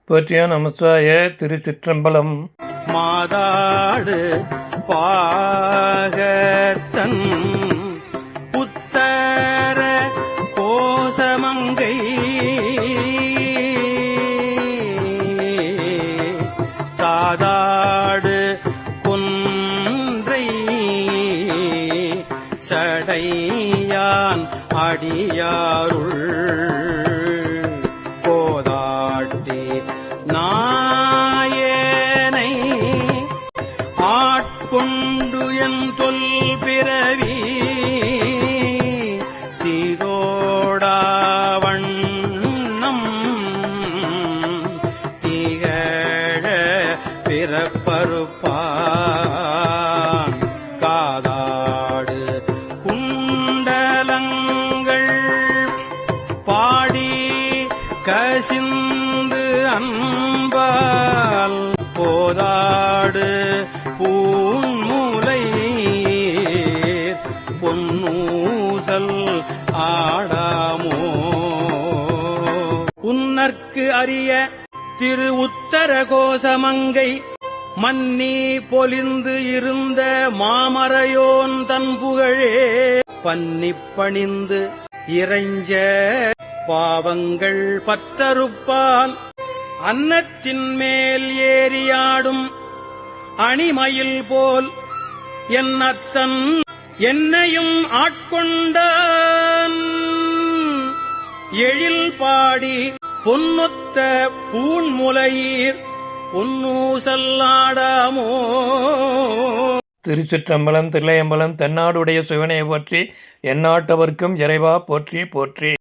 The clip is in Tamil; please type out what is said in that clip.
போற்றிய நமசிவாய. திருச்சிற்றம்பலம். மாதாடு பாகத்தன் புத்தர கோசமங்கை சாதாடு கொன்றை சடையான் அடியாருள் கோதாட்டி நாயனை ஆட்கொண்டு என் தொல் பிறவி தீரோடாவண்ணம் திகழ பிறப்பறுப்பான் காதாடு குண்டலங்கள் பாடி கசிந்து அன்பால் போதாடு பூன்முலை பொன்னூசல் ஆடாமோ உன்னற்கு அறிய திரு உத்தர கோசமங்கை மன்னி பொலிந்து இருந்த மாமரையோன் தன் புகழே பன்னிப் பணிந்து இறைஞ்ச பாவங்கள் பற்றறுப்பான் அன்னத்தின் மேல் ஏறியாடும் அணிமயில் போல் என் அத்தன் என்னையும் ஆட்கொண்டான் எழில் பாடி பொன்னொத்த பூண்முலையீர் பொன்னூசல்லாடாமோ. திருச்சிற்றம்பலம். தில்லையம்பலம். தென்னாடுடைய சிவனையை போற்றி எந்நாட்டவர்க்கும் இறைவா போற்றி போற்றி.